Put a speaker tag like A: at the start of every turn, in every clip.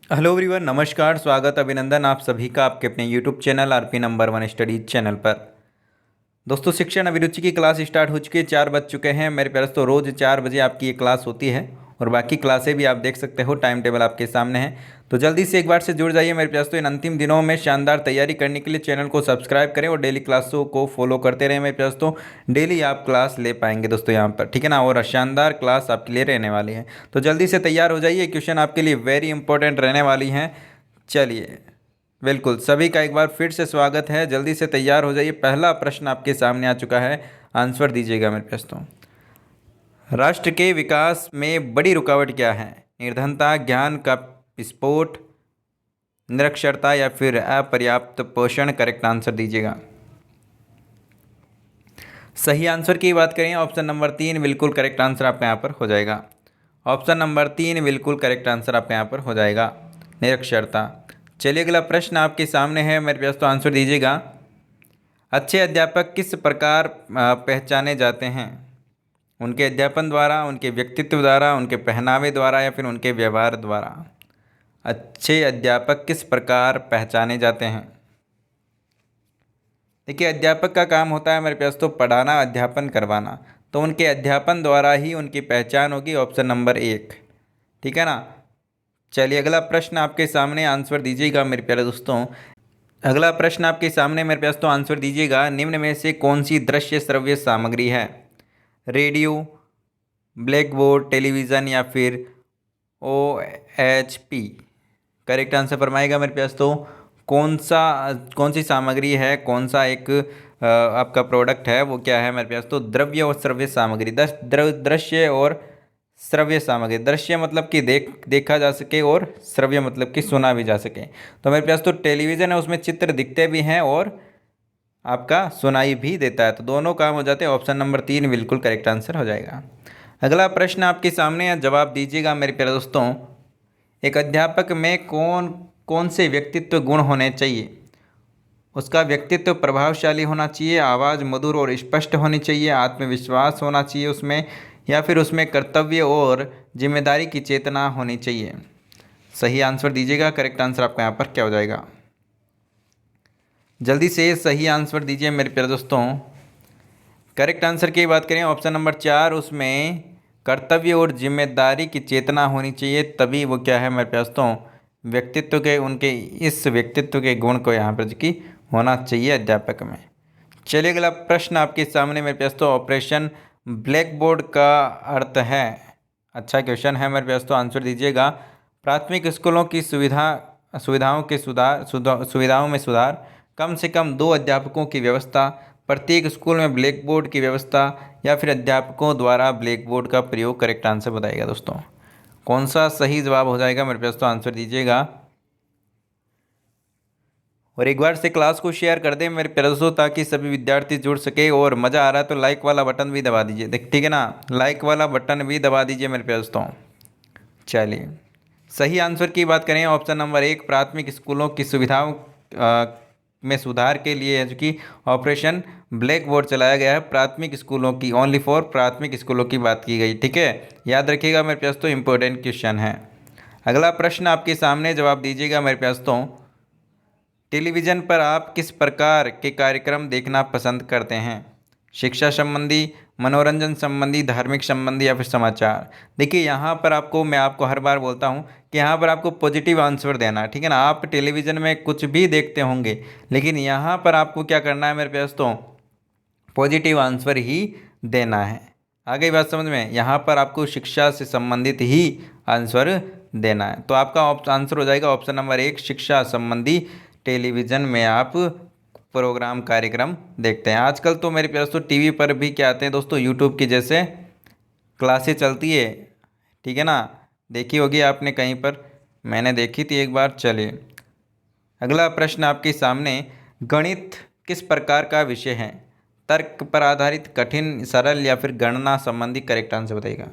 A: Hello everyone, नमस्कार, स्वागत, अभिनंदन आप सभी का आपके अपने YouTube channel RP number 1 studies channel पर। दोस्तों, शिक्षण अभिरुचि की क्लास स्टार्ट हो चुकी है। 4 बज चुके हैं मेरे प्यारे दोस्तों। रोज़ 4 बजे आपकी ये क्लास होती है और बाकी क्लासें भी आप देख सकते हो, टाइम टेबल आपके सामने है। तो जल्दी से एक बार से जुड़ जाइए मेरे प्यारे दोस्तों। इन अंतिम दिनों में शानदार तैयारी करने के लिए चैनल को सब्सक्राइब करें और डेली क्लासों को फॉलो करते रहें मेरे प्यारे दोस्तों। डेली आप क्लास ले पाएंगे दोस्तों यहाँ पर, ठीक है ना। और शानदार क्लास आपके लिए रहने वाली है, तो जल्दी से तैयार हो जाइए। क्वेश्चन आपके लिए वेरी इंपॉर्टेंट रहने वाली हैं। चलिए, बिल्कुल सभी का एक बार फिर से स्वागत है। जल्दी से तैयार हो जाइए। पहला प्रश्न आपके सामने आ चुका है, आंसर दीजिएगा मेरे दोस्तों। राष्ट्र के विकास में बड़ी रुकावट क्या है? निर्धनता, ज्ञान का विस्फोट, निरक्षरता या फिर अपर्याप्त पोषण? करेक्ट आंसर दीजिएगा। सही आंसर की बात करें, ऑप्शन नंबर 3 बिल्कुल करेक्ट आंसर आपका यहाँ पर हो जाएगा। ऑप्शन नंबर 3 बिल्कुल करेक्ट आंसर आपका यहाँ पर हो जाएगा, निरक्षरता। चलिए, अगला प्रश्न आपके सामने है मेरे पास, तो आंसर दीजिएगा। अच्छे अध्यापक किस प्रकार पहचाने जाते हैं? उनके अध्यापन द्वारा, उनके व्यक्तित्व द्वारा, उनके पहनावे द्वारा या फिर उनके व्यवहार द्वारा? अच्छे अध्यापक किस प्रकार पहचाने जाते हैं? देखिए, अध्यापक का काम होता है मेरे पास तो पढ़ाना, अध्यापन करवाना। तो उनके अध्यापन द्वारा ही उनकी पहचान होगी, ऑप्शन नंबर 1, ठीक है ना। चलिए, अगला प्रश्न आपके सामने, आंसर दीजिएगा मेरे प्यारे दोस्तों। अगला प्रश्न आपके सामने मेरे प्यारे दोस्तों, आंसर दीजिएगा। निम्न में से कौन सी दृश्य श्रव्य सामग्री है? रेडियो, ब्लैक बोर्ड, टेलीविज़न या फिर OHP? करेक्ट आंसर फरमाएगा मेरे प्यारे दोस्तों। कौन सी सामग्री है, कौन सा एक आपका प्रोडक्ट है, वो क्या है मेरे प्यारे दोस्तों? द्रव्य और श्रव्य सामग्री। दृश्य और श्रव्य सामग्री। दृश्य मतलब कि देखा जा सके और श्रव्य मतलब कि सुना भी जा सके। तो मेरे पास तो टेलीविज़न है, उसमें चित्र दिखते भी हैं और आपका सुनाई भी देता है, तो दोनों काम हो जाते हैं। ऑप्शन नंबर 3 बिल्कुल करेक्ट आंसर हो जाएगा। अगला प्रश्न आपके सामने है, जवाब दीजिएगा मेरे प्यारे दोस्तों। एक अध्यापक में कौन कौन से व्यक्तित्व गुण होने चाहिए? उसका व्यक्तित्व प्रभावशाली होना चाहिए, आवाज़ मधुर और स्पष्ट होनी चाहिए, आत्मविश्वास होना चाहिए उसमें, या फिर उसमें कर्तव्य और जिम्मेदारी की चेतना होनी चाहिए? सही आंसर दीजिएगा। करेक्ट आंसर आपका यहाँ पर क्या हो जाएगा? जल्दी से सही आंसर दीजिए मेरे प्यारे दोस्तों। करेक्ट आंसर की बात करें, ऑप्शन नंबर 4, उसमें कर्तव्य और जिम्मेदारी की चेतना होनी चाहिए, तभी वो क्या है मेरे प्यारे दोस्तों, व्यक्तित्व के, उनके इस व्यक्तित्व के गुण को यहाँ पर की होना चाहिए अध्यापक में। चलिए, अगला प्रश्न आपके सामने मेरे प्यारे दोस्तों। ऑपरेशन ब्लैक बोर्ड का अर्थ है? अच्छा क्वेश्चन है मेरे प्यारे दोस्तों, आंसर दीजिएगा। प्राथमिक स्कूलों की सुविधाओं में सुधार, कम से कम 2 अध्यापकों की व्यवस्था, प्रत्येक स्कूल में ब्लैक बोर्ड की व्यवस्था, या फिर अध्यापकों द्वारा ब्लैक बोर्ड का प्रयोग? करेक्ट आंसर बताइएगा दोस्तों। कौन सा सही जवाब हो जाएगा मेरे प्यारे दोस्तों? आंसर दीजिएगा। और एक बार से क्लास को शेयर कर दें मेरे प्यारे दोस्तों, ताकि सभी विद्यार्थी जुड़ सके। और मज़ा आ रहा है तो लाइक वाला बटन भी दबा दीजिए, ठीक है ना। लाइक वाला बटन भी दबा दीजिए मेरे प्यारे दोस्तों। चलिए, सही आंसर की बात करें, ऑप्शन नंबर 1, प्राथमिक स्कूलों की सुविधाओं में सुधार के लिए जो कि ऑपरेशन ब्लैक बोर्ड चलाया गया है। प्राथमिक स्कूलों की, ओनली फॉर प्राथमिक स्कूलों की बात की गई, ठीक है। याद रखिएगा मेरे प्यारे दोस्तों, इंपॉर्टेंट क्वेश्चन है। अगला प्रश्न आपके सामने, जवाब दीजिएगा मेरे प्यारे दोस्तों। टेलीविज़न पर आप किस प्रकार के कार्यक्रम देखना पसंद करते हैं? शिक्षा संबंधी, मनोरंजन संबंधी, धार्मिक संबंधी या फिर समाचार? देखिए, यहाँ पर आपको, मैं आपको हर बार बोलता हूँ कि यहाँ पर आपको पॉजिटिव आंसर देना है, ठीक है ना। आप टेलीविज़न में कुछ भी देखते होंगे, लेकिन यहाँ पर आपको क्या करना है मेरे दोस्तों? पॉजिटिव आंसर ही देना है। आ गई बात समझ में? यहाँ पर आपको शिक्षा से संबंधित ही आंसर देना है। तो आपका आंसर हो जाएगा ऑप्शन नंबर 1, शिक्षा संबंधी टेलीविज़न में आप प्रोग्राम, कार्यक्रम देखते हैं। आजकल तो मेरे प्यारे दोस्तों टीवी पर भी क्या आते हैं दोस्तों, यूट्यूब की जैसे क्लासें चलती है, ठीक है ना। देखी होगी आपने कहीं पर, मैंने देखी थी एक बार। चलिए, अगला प्रश्न आपके सामने, गणित किस प्रकार का विषय है? तर्क पर आधारित, कठिन, सरल या फिर गणना संबंधी? करेक्ट आंसर बताइएगा।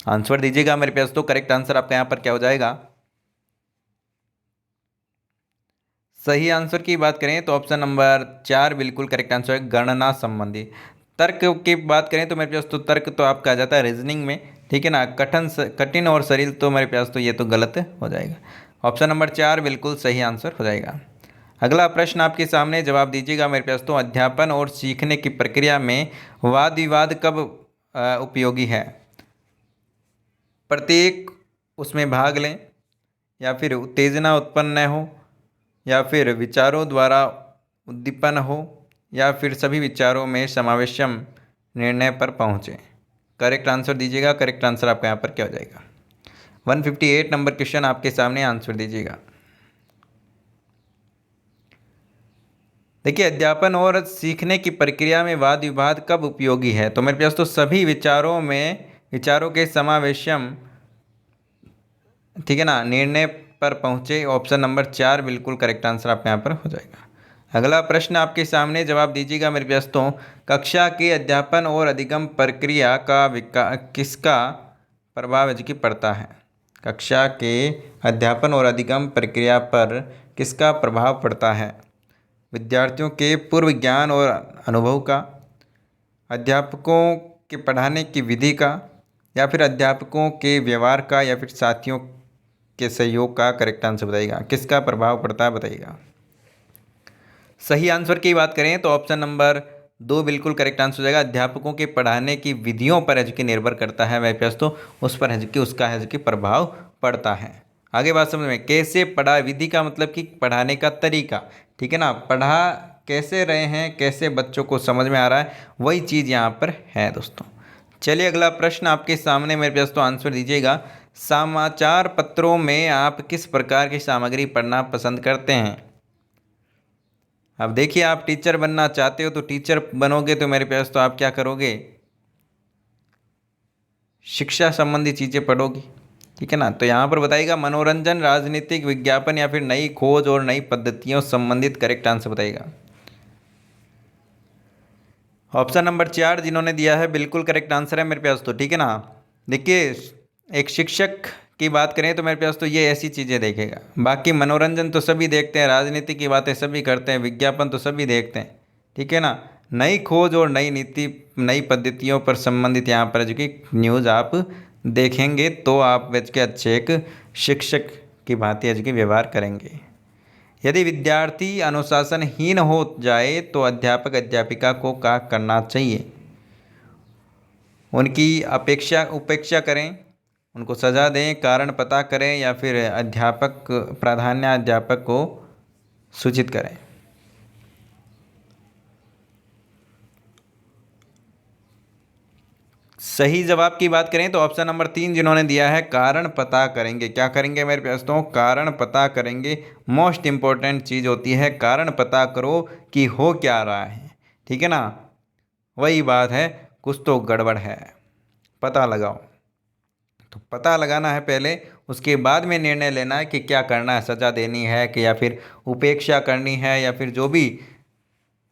A: आंसर दीजिएगा मेरे प्यारे दोस्तों। करेक्ट आंसर आपका यहाँ पर क्या हो जाएगा? सही आंसर की बात करें तो ऑप्शन नंबर 4 बिल्कुल करेक्ट आंसर है, गणना संबंधी। तर्क की बात करें तो मेरे पास तो तर्क तो आपका आ जाता है रीजनिंग में, ठीक है ना। कठिन और सरल तो मेरे पास तो ये तो गलत हो जाएगा। ऑप्शन नंबर 4 बिल्कुल सही आंसर हो जाएगा। अगला प्रश्न आपके सामने, जवाब दीजिएगा मेरे पास तो, अध्यापन और सीखने की प्रक्रिया में वाद विवाद कब उपयोगी है? प्रत्येक उसमें भाग लें, या फिर उत्तेजना उत्पन्न न हो, या फिर विचारों द्वारा उद्दीपन हो, या फिर सभी विचारों में समावेशम निर्णय पर पहुँचे। करेक्ट आंसर दीजिएगा। करेक्ट आंसर आपका यहाँ पर क्या हो जाएगा? 158 नंबर क्वेश्चन आपके सामने, आंसर दीजिएगा। देखिए, अध्यापन और सीखने की प्रक्रिया में वाद विवाद कब उपयोगी है? तो मेरे पास तो सभी विचारों के समावेशम, ठीक है ना, निर्णय पर पहुँचे। ऑप्शन नंबर 4 बिल्कुल करेक्ट आंसर आपका यहाँ पर हो जाएगा। अगला प्रश्न आपके सामने, जवाब दीजिएगा मेरे पास तो, कक्षा के अध्यापन और अधिगम प्रक्रिया का किसका प्रभाव है कि पड़ता है? कक्षा के अध्यापन और अधिगम प्रक्रिया पर किसका प्रभाव पड़ता है? विद्यार्थियों के पूर्व ज्ञान और अनुभव का, अध्यापकों के पढ़ाने की विधि का, या फिर अध्यापकों के व्यवहार का, या फिर साथियों के सहयोग का? करेक्ट आंसर बताइएगा, किसका प्रभाव पड़ता है बताइएगा। सही आंसर की बात करें तो ऑप्शन नंबर 2 बिल्कुल करेक्ट आंसर हो जाएगा। अध्यापकों के पढ़ाने की विधियों पर है जो कि निर्भर करता है मेरे पास तो, उस पर है जो कि उसका है जो कि प्रभाव पड़ता है। आगे बात समझ में, कैसे पढ़ा, विधि का मतलब कि पढ़ाने का तरीका, ठीक है ना। पढ़ा कैसे रहे हैं, कैसे बच्चों को समझ में आ रहा है, वही चीज़ यहाँ पर है दोस्तों। चलिए अगला प्रश्न आपके सामने, मेरे पास तो आंसर दीजिएगा। समाचार पत्रों में आप किस प्रकार की सामग्री पढ़ना पसंद करते हैं? अब देखिए, आप टीचर बनना चाहते हो तो टीचर बनोगे तो मेरे पास तो आप क्या करोगे, शिक्षा संबंधी चीज़ें पढ़ोगी, ठीक है ना। तो यहाँ पर बताइएगा मनोरंजन, राजनीतिक, विज्ञापन, या फिर नई खोज और नई पद्धतियों संबंधित। करेक्ट आंसर बताइएगा। ऑप्शन नंबर 4 जिन्होंने दिया है बिल्कुल करेक्ट आंसर है मेरे पास तो, ठीक है ना। देखिए, एक शिक्षक की बात करें तो मेरे पास तो ये ऐसी चीज़ें देखेगा। बाकी मनोरंजन तो सभी देखते हैं, राजनीति की बातें सभी करते हैं, विज्ञापन तो सभी देखते हैं, ठीक है ना। नई खोज और नई नीति, नई पद्धतियों पर संबंधित यहाँ पर जो कि न्यूज़ आप देखेंगे तो आप बच के अच्छे एक शिक्षक की भांति जो कि व्यवहार करेंगे। यदि विद्यार्थी अनुशासनहीन हो जाए तो अध्यापक अध्यापिका को क्या करना चाहिए? उनकी उपेक्षा करें, उनको सज़ा दें, कारण पता करें, या फिर अध्यापक को सूचित करें। सही जवाब की बात करें तो ऑप्शन नंबर 3 जिन्होंने दिया है, कारण पता करेंगे। क्या करेंगे मेरे दोस्तों? कारण पता करेंगे। मोस्ट इम्पोर्टेंट चीज़ होती है, कारण पता करो कि हो क्या रहा है, ठीक है ना। वही बात है, कुछ तो गड़बड़ है, पता लगाओ। तो पता लगाना है पहले, उसके बाद में निर्णय लेना है कि क्या करना है, सज़ा देनी है कि या फिर उपेक्षा करनी है, या फिर जो भी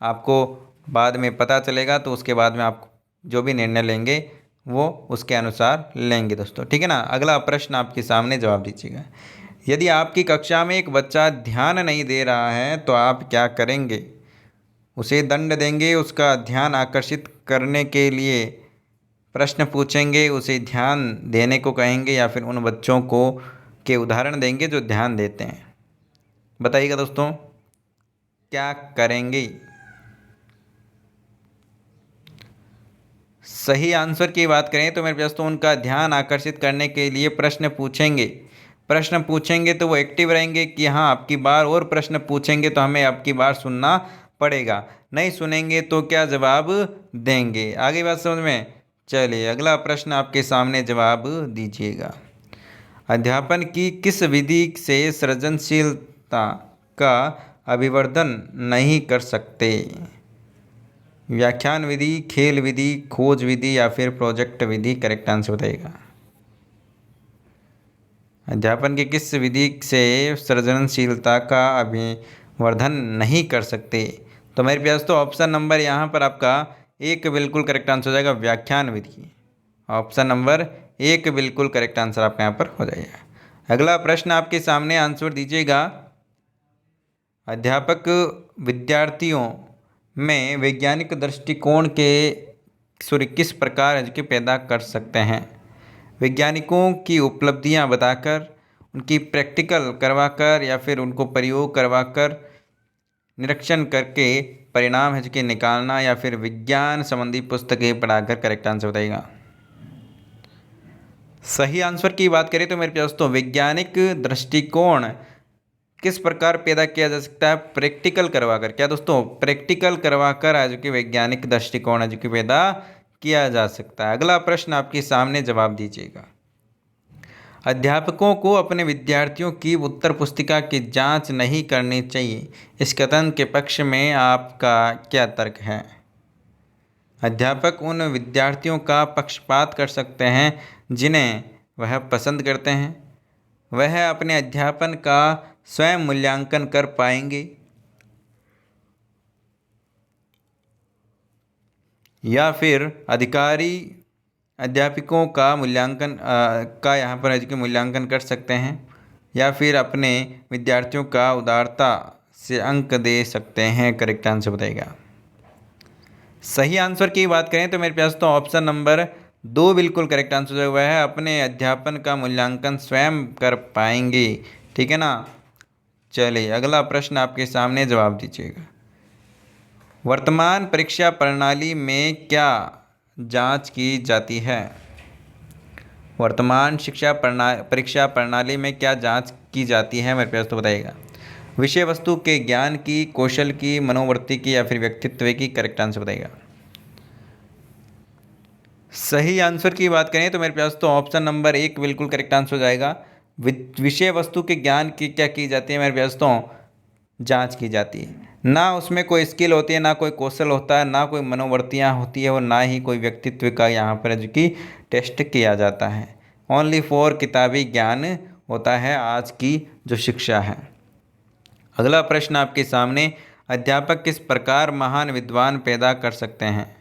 A: आपको बाद में पता चलेगा तो उसके बाद में आप जो भी निर्णय लेंगे वो उसके अनुसार लेंगे दोस्तों, ठीक है ना। अगला प्रश्न आपके सामने, जवाब दीजिएगा। यदि आपकी कक्षा में एक बच्चा ध्यान नहीं दे रहा है तो आप क्या करेंगे? उसे दंड देंगे, उसका ध्यान आकर्षित करने के लिए प्रश्न पूछेंगे, उसे ध्यान देने को कहेंगे, या फिर उन बच्चों को के उदाहरण देंगे जो ध्यान देते हैं? बताइएगा दोस्तों, क्या करेंगे? सही आंसर की बात करें तो मेरे पास तो उनका ध्यान आकर्षित करने के लिए प्रश्न पूछेंगे। प्रश्न पूछेंगे तो वो एक्टिव रहेंगे कि हाँ आपकी बार, और प्रश्न पूछेंगे तो हमें आपकी बार सुनना पड़ेगा। नहीं सुनेंगे तो क्या जवाब देंगे? आगे बात समझ में? चलिए अगला प्रश्न आपके सामने, जवाब दीजिएगा। अध्यापन की किस विधि से सृजनशीलता का अभिवर्धन नहीं कर सकते? व्याख्यान विधि, खेल विधि, खोज विधि, या फिर प्रोजेक्ट विधि? करेक्ट आंसर बताइएगा। अध्यापन की किस विधि से सृजनशीलता का अभिवर्धन नहीं कर सकते? तो मेरे पास तो ऑप्शन नंबर यहाँ पर आपका 1 बिल्कुल करेक्ट आंसर हो जाएगा, व्याख्यान विधि। ऑप्शन नंबर 1 बिल्कुल करेक्ट आंसर आपका यहाँ पर हो जाएगा। अगला प्रश्न आपके सामने, आंसर दीजिएगा। अध्यापक विद्यार्थियों में वैज्ञानिक दृष्टिकोण के किस प्रकार है जो कि पैदा कर सकते हैं। वैज्ञानिकों की उपलब्धियां बताकर, उनकी प्रैक्टिकल करवाकर या फिर उनको प्रयोग करवाकर, निरीक्षण करके परिणाम है जो कि निकालना, या फिर विज्ञान संबंधी पुस्तकें पढ़ाकर। करेक्ट आंसर बताइएगा। सही आंसर की बात करें तो मेरे प्यारे दोस्तों, वैज्ञानिक दृष्टिकोण किस प्रकार पैदा किया जा सकता है? प्रैक्टिकल करवाकर। क्या दोस्तों? प्रैक्टिकल करवाकर आज के वैज्ञानिक दृष्टिकोण आज की पैदा किया जा सकता है। अगला प्रश्न आपके सामने, जवाब दीजिएगा। अध्यापकों को अपने विद्यार्थियों की उत्तर पुस्तिका की जांच नहीं करनी चाहिए, इस कथन के पक्ष में आपका क्या तर्क है? अध्यापक उन विद्यार्थियों का पक्षपात कर सकते हैं जिन्हें वह पसंद करते हैं। वह अपने अध्यापन का स्वयं मूल्यांकन कर पाएंगे, या फिर अधिकारी अध्यापकों का मूल्यांकन का यहाँ पर है कि मूल्यांकन कर सकते हैं, या फिर अपने विद्यार्थियों का उदारता से अंक दे सकते हैं। करेक्ट आंसर बताइएगा। सही आंसर की बात करें तो मेरे पास तो ऑप्शन नंबर 2 बिल्कुल करेक्ट आंसर जो हुआ है, अपने अध्यापन का मूल्यांकन स्वयं कर पाएंगे। ठीक है ना। चलिए अगला प्रश्न आपके सामने, जवाब दीजिएगा। वर्तमान परीक्षा प्रणाली में क्या जांच की जाती है? वर्तमान परीक्षा प्रणाली में क्या जांच की जाती है मेरे पास तो बताइएगा। विषय वस्तु के ज्ञान की, कौशल की, मनोवृत्ति की, या फिर व्यक्तित्व की। करेक्ट आंसर बताइएगा। सही आंसर की बात करें तो मेरे पास तो ऑप्शन नंबर 1 बिल्कुल करेक्ट आंसर हो जाएगा। विषय वस्तु के ज्ञान की क्या की जाती है मेरे पास तो? जांच की जाती है। ना उसमें कोई स्किल होती है, ना कोई कौशल होता है, ना कोई मनोवृत्तियाँ होती है, और ना ही कोई व्यक्तित्व का यहाँ पर जो कि टेस्ट किया जाता है। ओनली फॉर किताबी ज्ञान होता है आज की जो शिक्षा है। अगला प्रश्न आपके सामने, अध्यापक किस प्रकार महान विद्वान पैदा कर सकते हैं?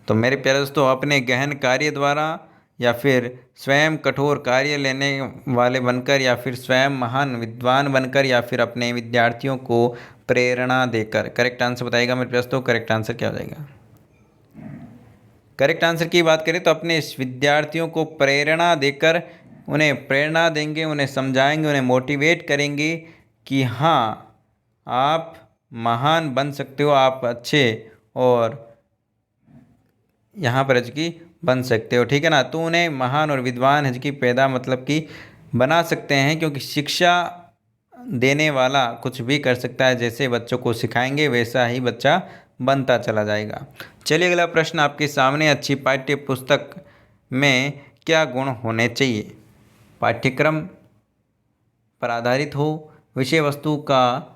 A: तो मेरे प्यारे दोस्तों, अपने गहन कार्य द्वारा, या फिर स्वयं कठोर कार्य लेने वाले बनकर, या फिर स्वयं महान विद्वान बनकर, या फिर अपने विद्यार्थियों को प्रेरणा देकर। करेक्ट आंसर बताइएगा मेरे प्यारे दोस्तों। करेक्ट आंसर क्या हो जाएगा? करेक्ट आंसर की बात करें तो अपने विद्यार्थियों को प्रेरणा देकर, उन्हें प्रेरणा देंगे, उन्हें समझाएंगे, उन्हें मोटिवेट करेंगे कि हाँ आप महान बन सकते हो, आप अच्छे और यहाँ पर की बन सकते हो। ठीक है ना। तो उन्हें महान और विद्वान है कि पैदा मतलब कि बना सकते हैं, क्योंकि शिक्षा देने वाला कुछ भी कर सकता है। जैसे बच्चों को सिखाएंगे वैसा ही बच्चा बनता चला जाएगा। चलिए अगला प्रश्न आपके सामने, अच्छी पाठ्य पुस्तक में क्या गुण होने चाहिए? पाठ्यक्रम पर आधारित हो, विषय वस्तु का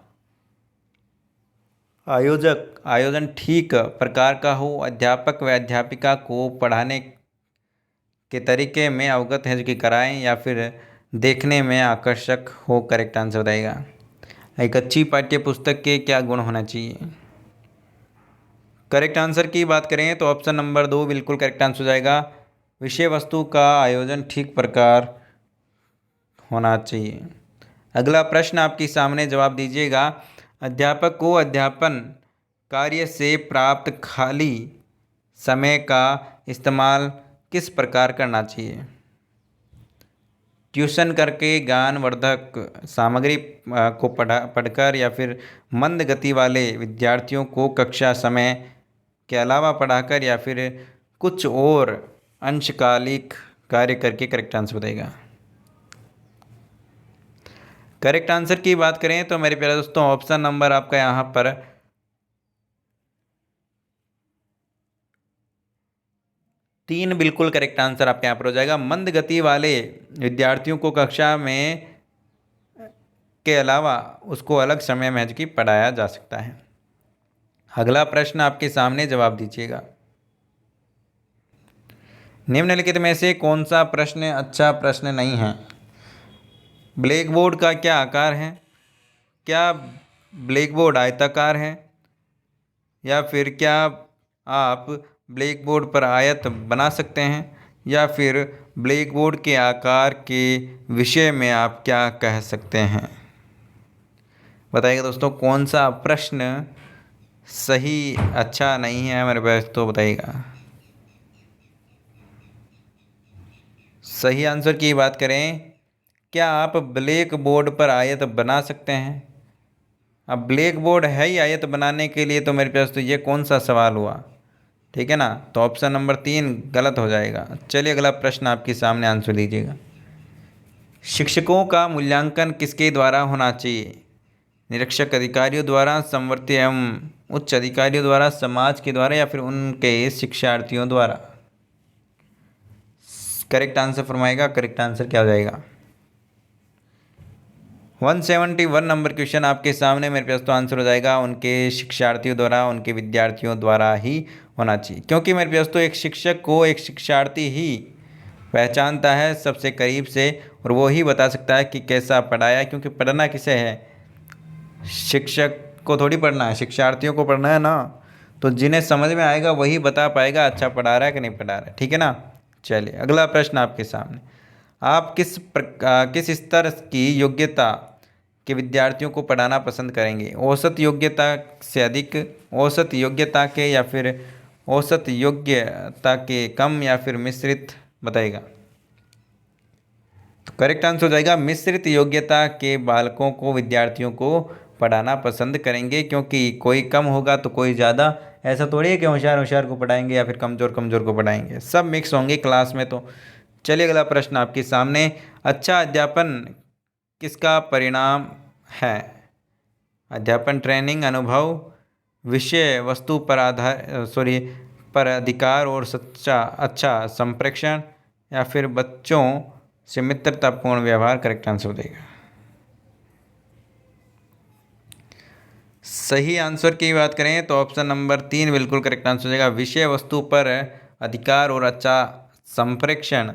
A: आयोजन ठीक प्रकार का हो, अध्यापक व अध्यापिका को पढ़ाने के तरीके में अवगत है जो कि कराएं, या फिर देखने में आकर्षक हो। करेक्ट आंसर बताइएगा। एक अच्छी पाठ्य पुस्तक के क्या गुण होना चाहिए? करेक्ट आंसर की बात करें तो ऑप्शन नंबर 2 बिल्कुल करेक्ट आंसर हो जाएगा। विषय वस्तु का आयोजन ठीक प्रकार होना चाहिए। अगला प्रश्न आपके सामने, जवाब दीजिएगा। अध्यापक को अध्यापन कार्य से प्राप्त खाली समय का इस्तेमाल किस प्रकार करना चाहिए? ट्यूशन करके, ज्ञानवर्धक सामग्री को पढ़कर, या फिर मंद गति वाले विद्यार्थियों को कक्षा समय के अलावा पढ़ाकर, या फिर कुछ और अंशकालिक कार्य करके। करेक्ट आंसर बताइएगा। करेक्ट आंसर की बात करें तो मेरे प्यारे दोस्तों, ऑप्शन नंबर आपका यहाँ पर 3 बिल्कुल करेक्ट आंसर आपके यहाँ पर हो जाएगा। मंद गति वाले विद्यार्थियों को कक्षा में के अलावा उसको अलग समय में की पढ़ाया जा सकता है। अगला प्रश्न आपके सामने, जवाब दीजिएगा। निम्नलिखित में से कौन सा प्रश्न अच्छा प्रश्न नहीं है? ब्लैक बोर्ड का क्या आकार है? क्या ब्लैक बोर्ड आयताकार है? या फिर क्या आप ब्लैक बोर्ड पर आयत बना सकते हैं? या फिर ब्लैक बोर्ड के आकार के विषय में आप क्या कह सकते हैं? बताइएगा दोस्तों, कौन सा प्रश्न सही अच्छा नहीं है मेरे पास तो बताइएगा। सही आंसर की बात करें, क्या आप ब्लैक बोर्ड पर आयत बना सकते हैं? अब ब्लैक बोर्ड है ही आयत बनाने के लिए, तो मेरे पास तो ये कौन सा सवाल हुआ? ठीक है ना, तो ऑप्शन नंबर 3 गलत हो जाएगा। चलिए अगला प्रश्न आपके सामने, आंसर दीजिएगा। शिक्षकों का मूल्यांकन किसके द्वारा होना चाहिए? निरीक्षक अधिकारियों द्वारा, संवर्ती एवं उच्च अधिकारियों द्वारा, समाज के द्वारा, या फिर उनके शिक्षार्थियों द्वारा? करेक्ट आंसर फरमाएगा, करेक्ट आंसर क्या हो जाएगा? 171 नंबर क्वेश्चन आपके सामने, मेरे पास तो आंसर हो जाएगा उनके शिक्षार्थियों द्वारा, उनके विद्यार्थियों द्वारा ही होना चाहिए। क्योंकि मेरे पास तो एक शिक्षक को एक शिक्षार्थी ही पहचानता है सबसे करीब से, और वो ही बता सकता है कि कैसा पढ़ाया। क्योंकि पढ़ना किसे है? शिक्षक को थोड़ी पढ़ना है, शिक्षार्थियों को पढ़ना है ना। तो जिन्हें समझ में आएगा वही बता पाएगा अच्छा पढ़ा रहा है कि नहीं पढ़ा रहा है। ठीक है ना। चलिए अगला प्रश्न आपके सामने। आप किस स्तर की योग्यता के विद्यार्थियों को पढ़ाना पसंद करेंगे? औसत योग्यता से अधिक, औसत योग्यता के, या फिर औसत योग्यता के कम, या फिर मिश्रित? बताइएगा। तो करेक्ट आंसर हो जाएगा मिश्रित योग्यता के बालकों को, विद्यार्थियों को पढ़ाना पसंद करेंगे। क्योंकि कोई कम होगा तो कोई ज़्यादा, ऐसा थोड़ी है कि होशियार होशियार को पढ़ाएंगे या फिर कमज़ोर कमज़ोर को पढ़ाएंगे, सब मिक्स होंगे क्लास में। तो चलिए अगला प्रश्न आपके सामने। अच्छा अध्यापन किसका परिणाम है? अध्यापन ट्रेनिंग, अनुभव, विषय वस्तु पर पर अधिकार और सच्चा अच्छा संप्रेषण, या फिर बच्चों से मित्रतापूर्ण व्यवहार? करेक्ट आंसर हो जाएगा। सही आंसर की बात करें तो ऑप्शन नंबर 3 बिल्कुल करेक्ट आंसर हो जाएगा। विषय वस्तु पर अधिकार और अच्छा संप्रेषण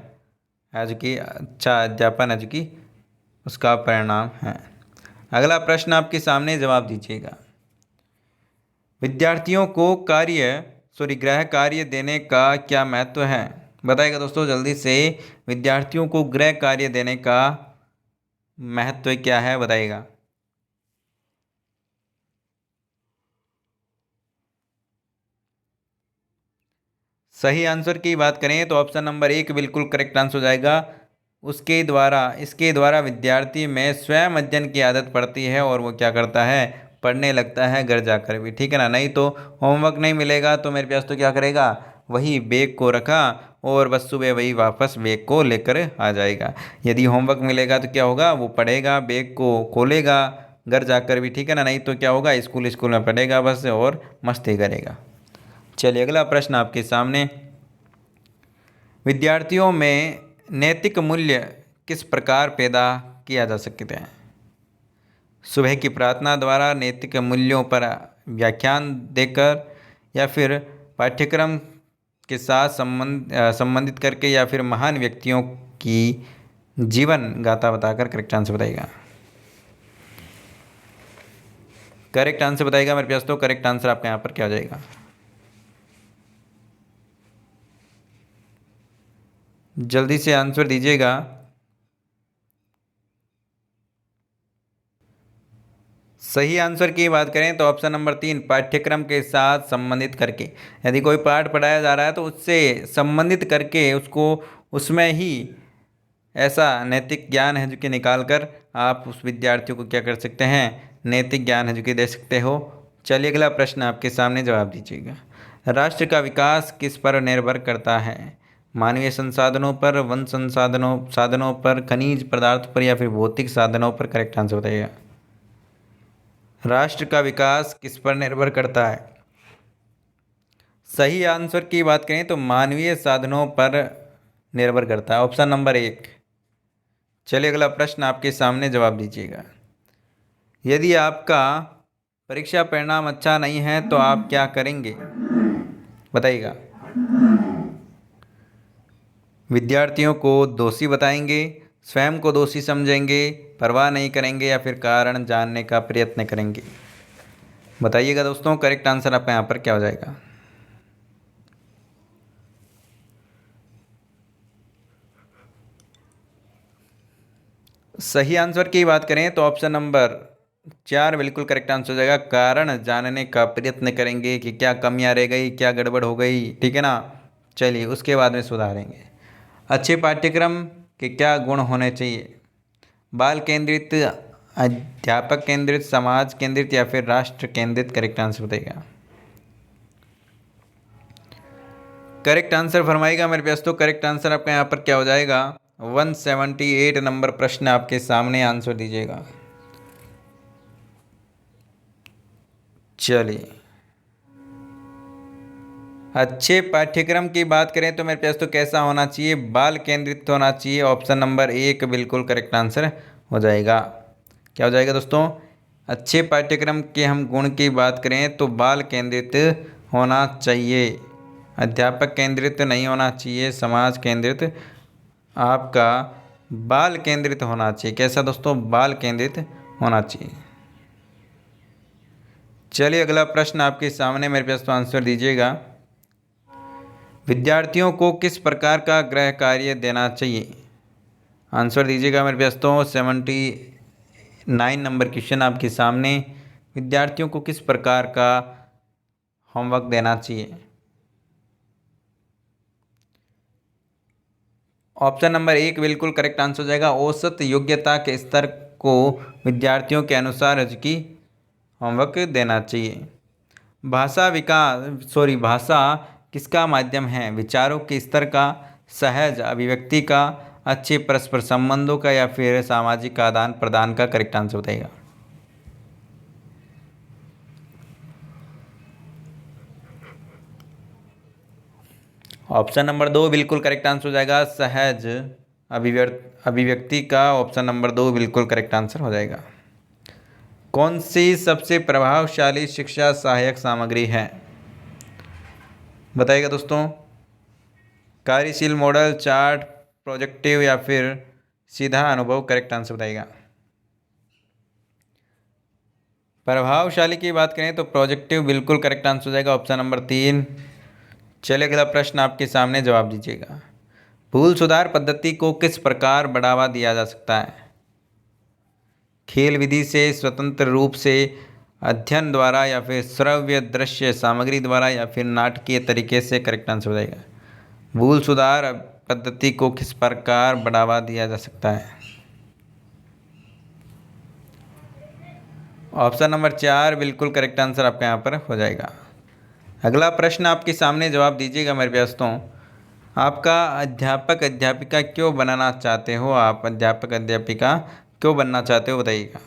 A: है जो कि अच्छा अध्यापन है जो कि उसका परिणाम है। अगला प्रश्न आपके सामने, जवाब दीजिएगा। विद्यार्थियों को गृह कार्य देने का क्या महत्व है? बताइएगा दोस्तों जल्दी से। विद्यार्थियों को गृह कार्य देने का महत्व क्या है, बताइएगा। सही आंसर की बात करें तो ऑप्शन नंबर 1 बिल्कुल करेक्ट आंसर हो जाएगा। इसके द्वारा विद्यार्थी में स्वयं अध्ययन की आदत पड़ती है, और वो क्या करता है? पढ़ने लगता है घर जाकर भी। ठीक है ना। नहीं तो होमवर्क नहीं मिलेगा तो मेरे पास तो क्या करेगा? वही बैग को रखा और बस सुबह वही वापस बैग को लेकर आ जाएगा। यदि होमवर्क मिलेगा तो क्या होगा? वो पढ़ेगा, बैग को खोलेगा घर जाकर भी। ठीक है ना। नहीं तो क्या होगा? स्कूल में पढ़ेगा बस और मस्ती करेगा। चलिए अगला प्रश्न आपके सामने। विद्यार्थियों में नैतिक मूल्य किस प्रकार पैदा किया जा सकते हैं? सुबह की प्रार्थना द्वारा, नैतिक मूल्यों पर व्याख्यान देकर, या फिर पाठ्यक्रम के साथ संबंधित करके, या फिर महान व्यक्तियों की जीवन गाथा बताकर? करेक्ट आंसर बताइएगा। करेक्ट आंसर बताइएगा मेरे पास तो करेक्ट आंसर आपका यहाँ पर क्या हो जाएगा? जल्दी से आंसर दीजिएगा। सही आंसर की बात करें तो ऑप्शन नंबर 3 पाठ्यक्रम के साथ संबंधित करके। यदि कोई पाठ पढ़ाया जा रहा है तो उससे संबंधित करके उसको उसमें ही ऐसा नैतिक ज्ञान है जो कि निकाल कर आप उस विद्यार्थियों को क्या कर सकते हैं? नैतिक ज्ञान है जो कि दे सकते हो। चलिए अगला प्रश्न आपके सामने, जवाब दीजिएगा। राष्ट्र का विकास किस पर निर्भर करता है? मानवीय संसाधनों पर, वन साधनों पर, खनिज पदार्थ पर, या फिर भौतिक साधनों पर? करेक्ट आंसर बताइएगा। राष्ट्र का विकास किस पर निर्भर करता है? सही आंसर की बात करें तो मानवीय साधनों पर निर्भर करता है, ऑप्शन नंबर 1। चलिए अगला प्रश्न आपके सामने, जवाब दीजिएगा। यदि आपका परीक्षा परिणाम अच्छा नहीं है तो आप क्या करेंगे? बताइएगा। विद्यार्थियों को दोषी बताएंगे, स्वयं को दोषी समझेंगे, परवाह नहीं करेंगे, या फिर कारण जानने का प्रयत्न करेंगे? बताइएगा दोस्तों, करेक्ट आंसर आपका यहाँ पर क्या हो जाएगा? सही आंसर की बात करें तो ऑप्शन नंबर 4 बिल्कुल करेक्ट आंसर हो जाएगा। कारण जानने का प्रयत्न करेंगे कि क्या कमियां रह गई, क्या गड़बड़ हो गई। ठीक है ना। चलिए उसके बाद में सुधारेंगे। अच्छे पाठ्यक्रम के क्या गुण होने चाहिए? बाल केंद्रित, अध्यापक केंद्रित, समाज केंद्रित या फिर राष्ट्र केंद्रित? करेक्ट आंसर बताइएगा। करेक्ट आंसर फरमाइएगा मेरे पास। तो करेक्ट आंसर आपका यहाँ पर क्या हो जाएगा? 178 नंबर प्रश्न आपके सामने, आंसर दीजिएगा। चलिए, अच्छे पाठ्यक्रम की बात करें तो मेरे पास तो कैसा होना चाहिए? बाल केंद्रित होना चाहिए। ऑप्शन नंबर 1 बिल्कुल करेक्ट आंसर हो जाएगा। क्या हो जाएगा दोस्तों? अच्छे पाठ्यक्रम के हम गुण की बात करें तो बाल केंद्रित होना चाहिए, अध्यापक केंद्रित नहीं होना चाहिए, समाज केंद्रित, आपका बाल केंद्रित होना चाहिए। कैसा दोस्तों? बाल केंद्रित होना चाहिए। चलिए, अगला प्रश्न आपके सामने, मेरे पास तो आंसर दीजिएगा। विद्यार्थियों को किस प्रकार का गृह कार्य देना चाहिए? आंसर दीजिएगा मेरे पास तो। 79 नंबर क्वेश्चन आपके सामने, विद्यार्थियों को किस प्रकार का होमवर्क देना चाहिए? ऑप्शन नंबर 1 बिल्कुल करेक्ट आंसर हो जाएगा। औसत योग्यता के स्तर को विद्यार्थियों के अनुसार की होमवर्क देना चाहिए। भाषा किसका माध्यम है? विचारों के स्तर का, सहज अभिव्यक्ति का, अच्छे परस्पर संबंधों का या फिर सामाजिक आदान प्रदान का? करेक्ट आंसर बताइएगा। ऑप्शन नंबर 2 बिल्कुल करेक्ट आंसर हो जाएगा। सहज अभिव्यक्ति का ऑप्शन नंबर 2 बिल्कुल करेक्ट आंसर हो जाएगा। कौन सी सबसे प्रभावशाली शिक्षा सहायक सामग्री है? बताइएगा दोस्तों। कार्यशील मॉडल, चार्ट, प्रोजेक्टिव या फिर सीधा अनुभव? करेक्ट आंसर बताइएगा। प्रभावशाली की बात करें तो प्रोजेक्टिव बिल्कुल करेक्ट आंसर हो जाएगा, ऑप्शन नंबर 3। चलिए, अगला प्रश्न आपके सामने, जवाब दीजिएगा। भूल सुधार पद्धति को किस प्रकार बढ़ावा दिया जा सकता है? खेल विधि से, स्वतंत्र रूप से, अध्ययन द्वारा या फिर श्रव्य दृश्य सामग्री द्वारा या फिर नाटकीय तरीके से? करेक्ट आंसर हो जाएगा। भूल सुधार पद्धति को किस प्रकार बढ़ावा दिया जा सकता है? ऑप्शन नंबर 4 बिल्कुल करेक्ट आंसर आपका यहाँ पर हो जाएगा। अगला प्रश्न आपके सामने, जवाब दीजिएगा मेरे दोस्तों। आपका अध्यापक अध्यापिका क्यों बनाना चाहते हो? आप अध्यापक अध्यापिका क्यों बनना चाहते हो, बताइएगा।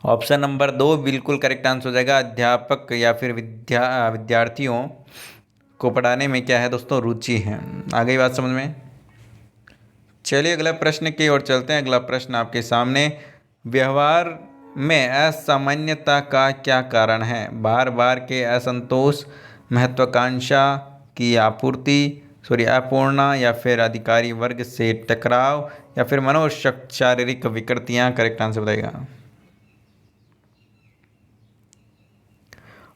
A: ऑप्शन नंबर 2 बिल्कुल करेक्ट आंसर हो जाएगा। अध्यापक या फिर विद्यार्थियों को पढ़ाने में क्या है दोस्तों? रुचि है। आ गई बात समझ में? चलिए, अगला प्रश्न की ओर चलते हैं। अगला प्रश्न आपके सामने, व्यवहार में असामान्यता का क्या कारण है? बार बार के असंतोष, महत्वाकांक्षा की अपूर्णा या फिर अधिकारी वर्ग से टकराव या फिर शारीरिक विकृतियां? करेक्ट आंसर बताइएगा।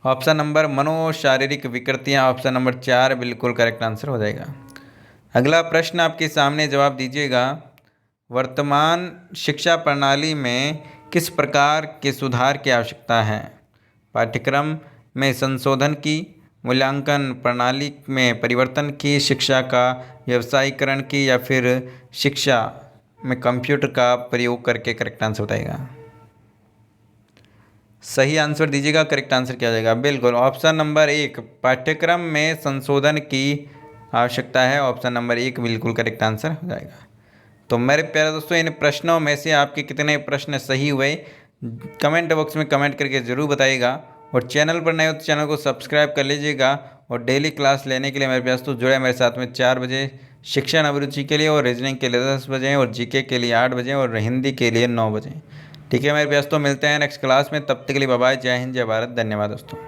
A: ऑप्शन नंबर शारीरिक विकृतियां, ऑप्शन नंबर 4 बिल्कुल करेक्ट आंसर हो जाएगा। अगला प्रश्न आपके सामने, जवाब दीजिएगा। वर्तमान शिक्षा प्रणाली में किस प्रकार के सुधार की आवश्यकता है? पाठ्यक्रम में संशोधन की, मूल्यांकन प्रणाली में परिवर्तन की, शिक्षा का व्यवसायीकरण की या फिर शिक्षा में कंप्यूटर का प्रयोग करके? करेक्ट आंसर बताइएगा। सही आंसर दीजिएगा। करेक्ट आंसर क्या हो जाएगा? बिल्कुल ऑप्शन नंबर 1, पाठ्यक्रम में संशोधन की आवश्यकता है। ऑप्शन नंबर 1 बिल्कुल करेक्ट आंसर हो जाएगा। तो मेरे प्यारे दोस्तों, इन प्रश्नों में से आपके कितने प्रश्न सही हुए कमेंट बॉक्स में कमेंट करके ज़रूर बताइएगा। और चैनल पर नए हो तो चैनल को सब्सक्राइब कर लीजिएगा। और डेली क्लास लेने के लिए मेरे पास तो जुड़े मेरे साथ में 4 बजे शिक्षण अभिरुचि के लिए, और रीजनिंग के लिए 10 बजे, और जीके के लिए 8 बजे, और हिंदी के लिए 9 बजे। ठीक है मेरे पास तो, मिलते हैं नेक्स्ट क्लास में। तब तक के लिए बाय बाय। जय हिंद, जय भारत, धन्यवाद दोस्तों।